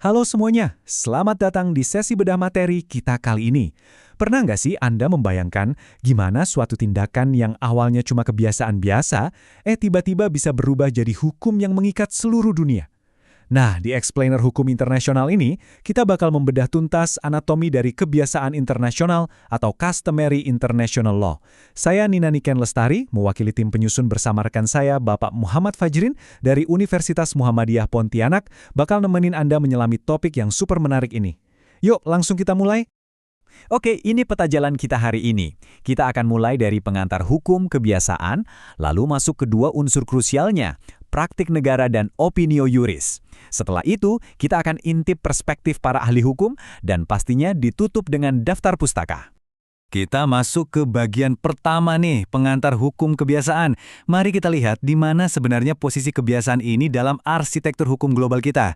Halo semuanya, selamat datang di sesi bedah materi kita kali ini. Pernah nggak sih Anda membayangkan gimana suatu tindakan yang awalnya cuma kebiasaan biasa, tiba-tiba bisa berubah jadi hukum yang mengikat seluruh dunia? Nah, di Explainer Hukum Internasional ini, kita bakal membedah tuntas anatomi dari kebiasaan internasional atau Customary International Law. Saya Nina Niken Lestari, mewakili tim penyusun bersama rekan saya, Bapak Muhammad Fajrin, dari Universitas Muhammadiyah Pontianak, bakal nemenin Anda menyelami topik yang super menarik ini. Yuk, langsung kita mulai. Oke, ini peta jalan kita hari ini. Kita akan mulai dari pengantar hukum kebiasaan, lalu masuk ke dua unsur krusialnya, praktik negara dan opinio juris. Setelah itu, kita akan intip perspektif para ahli hukum dan pastinya ditutup dengan daftar pustaka. Kita masuk ke bagian pertama nih, pengantar hukum kebiasaan. Mari kita lihat di mana sebenarnya posisi kebiasaan ini dalam arsitektur hukum global kita.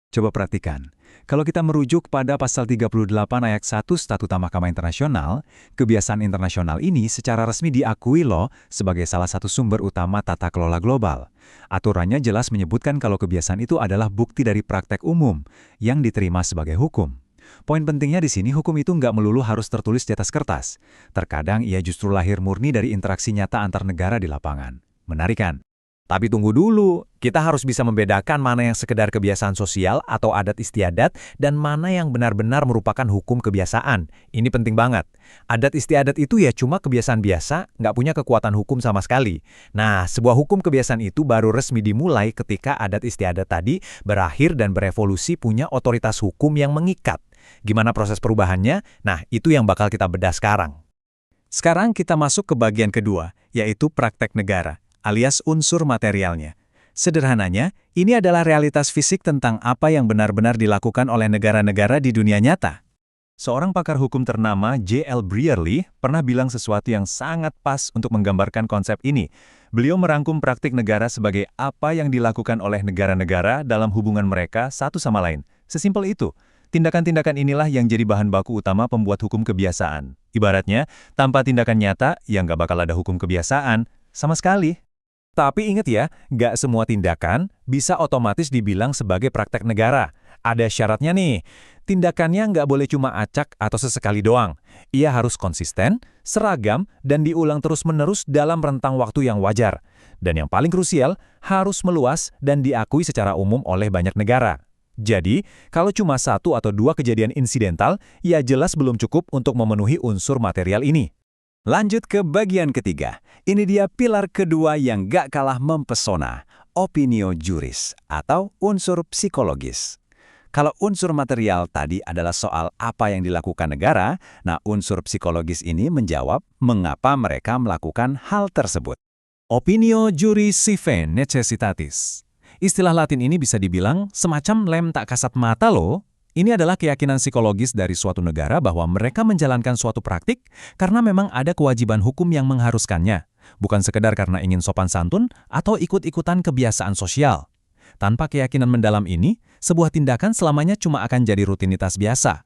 Coba perhatikan, kalau kita merujuk pada pasal 38 ayat 1 Statuta Mahkamah Internasional, kebiasaan internasional ini secara resmi diakui loh sebagai salah satu sumber utama tata kelola global. Aturannya jelas menyebutkan kalau kebiasaan itu adalah bukti dari praktek umum yang diterima sebagai hukum. Poin pentingnya di sini, hukum itu nggak melulu harus tertulis di atas kertas. Terkadang ia justru lahir murni dari interaksi nyata antar negara di lapangan. Menarik kan? Tapi tunggu dulu, kita harus bisa membedakan mana yang sekedar kebiasaan sosial atau adat istiadat dan mana yang benar-benar merupakan hukum kebiasaan. Ini penting banget. Adat istiadat itu ya cuma kebiasaan biasa, nggak punya kekuatan hukum sama sekali. Nah, sebuah hukum kebiasaan itu baru resmi dimulai ketika adat istiadat tadi berakhir dan berevolusi punya otoritas hukum yang mengikat. Gimana proses perubahannya? Nah, itu yang bakal kita bedah sekarang. Sekarang kita masuk ke bagian kedua, yaitu praktek negara, alias unsur materialnya. Sederhananya, ini adalah realitas fisik tentang apa yang benar-benar dilakukan oleh negara-negara di dunia nyata. Seorang pakar hukum ternama, J.L. Brierley, pernah bilang sesuatu yang sangat pas untuk menggambarkan konsep ini. Beliau merangkum praktik negara sebagai apa yang dilakukan oleh negara-negara dalam hubungan mereka satu sama lain. Sesimpel itu. Tindakan-tindakan inilah yang jadi bahan baku utama pembuat hukum kebiasaan. Ibaratnya, tanpa tindakan nyata, ya nggak bakal ada hukum kebiasaan. Sama sekali. Tapi ingat ya, nggak semua tindakan bisa otomatis dibilang sebagai praktek negara. Ada syaratnya nih, tindakannya nggak boleh cuma acak atau sesekali doang. Ia harus konsisten, seragam, dan diulang terus-menerus dalam rentang waktu yang wajar. Dan yang paling krusial, harus meluas dan diakui secara umum oleh banyak negara. Jadi, kalau cuma satu atau dua kejadian insidental, ya jelas belum cukup untuk memenuhi unsur material ini. Lanjut ke bagian ketiga. Ini dia pilar kedua yang gak kalah mempesona, opinio juris atau unsur psikologis. Kalau unsur material tadi adalah soal apa yang dilakukan negara, nah unsur psikologis ini menjawab mengapa mereka melakukan hal tersebut. Opinio juris sive necessitatis. Istilah Latin ini bisa dibilang semacam lem tak kasat mata loh. Ini adalah keyakinan psikologis dari suatu negara bahwa mereka menjalankan suatu praktik karena memang ada kewajiban hukum yang mengharuskannya, bukan sekedar karena ingin sopan santun atau ikut-ikutan kebiasaan sosial. Tanpa keyakinan mendalam ini, sebuah tindakan selamanya cuma akan jadi rutinitas biasa.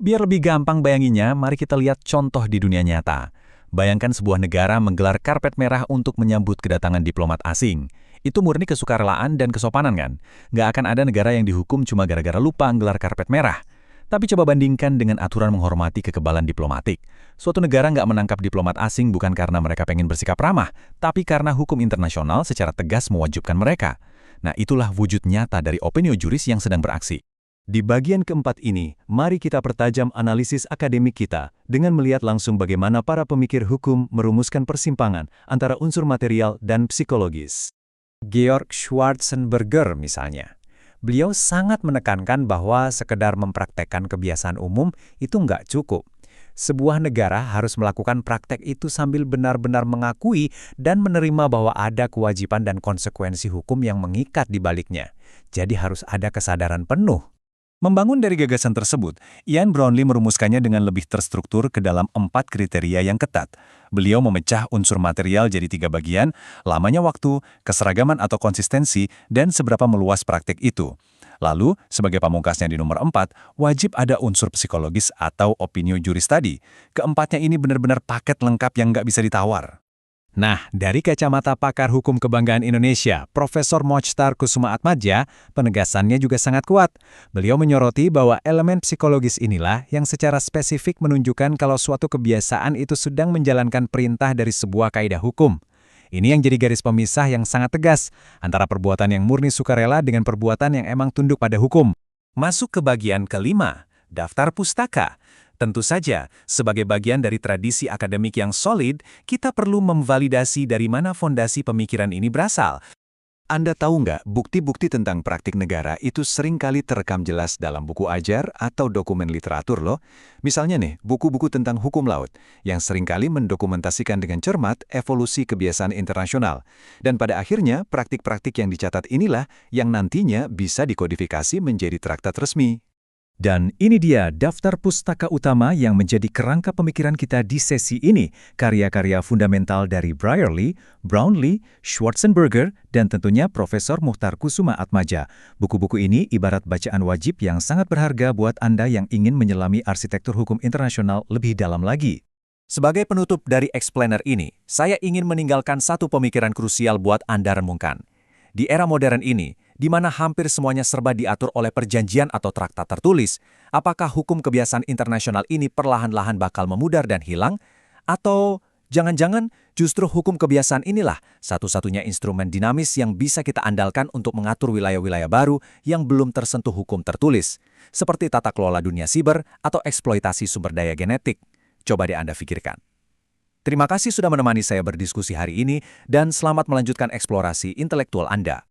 Biar lebih gampang bayanginya, mari kita lihat contoh di dunia nyata. Bayangkan sebuah negara menggelar karpet merah untuk menyambut kedatangan diplomat asing. Itu murni kesukarelaan dan kesopanan kan? Nggak akan ada negara yang dihukum cuma gara-gara lupa nggelar karpet merah. Tapi coba bandingkan dengan aturan menghormati kekebalan diplomatik. Suatu negara nggak menangkap diplomat asing bukan karena mereka pengen bersikap ramah, tapi karena hukum internasional secara tegas mewajibkan mereka. Nah, itulah wujud nyata dari opinio juris yang sedang beraksi. Di bagian keempat ini, mari kita pertajam analisis akademik kita dengan melihat langsung bagaimana para pemikir hukum merumuskan persimpangan antara unsur material dan psikologis. Georg Schwarzenberger misalnya. Beliau sangat menekankan bahwa sekedar mempraktekkan kebiasaan umum itu nggak cukup. Sebuah negara harus melakukan praktek itu sambil benar-benar mengakui dan menerima bahwa ada kewajiban dan konsekuensi hukum yang mengikat di baliknya. Jadi harus ada kesadaran penuh. Membangun dari gagasan tersebut, Ian Brownlee merumuskannya dengan lebih terstruktur ke dalam 4 kriteria yang ketat. Beliau memecah unsur material jadi 3 bagian, lamanya waktu, keseragaman atau konsistensi, dan seberapa meluas praktik itu. Lalu, sebagai pamungkasnya di nomor 4, wajib ada unsur psikologis atau opinio juris tadi. Keempatnya ini benar-benar paket lengkap yang nggak bisa ditawar. Nah, dari kacamata pakar hukum kebanggaan Indonesia, Profesor Mochtar Kusumaatmadja, penegasannya juga sangat kuat. Beliau menyoroti bahwa elemen psikologis inilah yang secara spesifik menunjukkan kalau suatu kebiasaan itu sedang menjalankan perintah dari sebuah kaidah hukum. Ini yang jadi garis pemisah yang sangat tegas antara perbuatan yang murni sukarela dengan perbuatan yang emang tunduk pada hukum. Masuk ke bagian kelima, daftar pustaka. Tentu saja, sebagai bagian dari tradisi akademik yang solid, kita perlu memvalidasi dari mana fondasi pemikiran ini berasal. Anda tahu nggak, bukti-bukti tentang praktik negara itu seringkali terekam jelas dalam buku ajar atau dokumen literatur loh. Misalnya nih, buku-buku tentang hukum laut, yang seringkali mendokumentasikan dengan cermat evolusi kebiasaan internasional. Dan pada akhirnya, praktik-praktik yang dicatat inilah yang nantinya bisa dikodifikasi menjadi traktat resmi. Dan ini dia daftar pustaka utama yang menjadi kerangka pemikiran kita di sesi ini, karya-karya fundamental dari Brierley, Brownlee, Schwarzenberger, dan tentunya Profesor Mochtar Kusumaatmadja. Buku-buku ini ibarat bacaan wajib yang sangat berharga buat Anda yang ingin menyelami arsitektur hukum internasional lebih dalam lagi. Sebagai penutup dari explainer ini, saya ingin meninggalkan satu pemikiran krusial buat Anda renungkan. Di era modern ini, di mana hampir semuanya serba diatur oleh perjanjian atau traktat tertulis, apakah hukum kebiasaan internasional ini perlahan-lahan bakal memudar dan hilang? Atau jangan-jangan justru hukum kebiasaan inilah satu-satunya instrumen dinamis yang bisa kita andalkan untuk mengatur wilayah-wilayah baru yang belum tersentuh hukum tertulis, seperti tata kelola dunia siber atau eksploitasi sumber daya genetik. Coba deh Anda pikirkan. Terima kasih sudah menemani saya berdiskusi hari ini dan selamat melanjutkan eksplorasi intelektual Anda.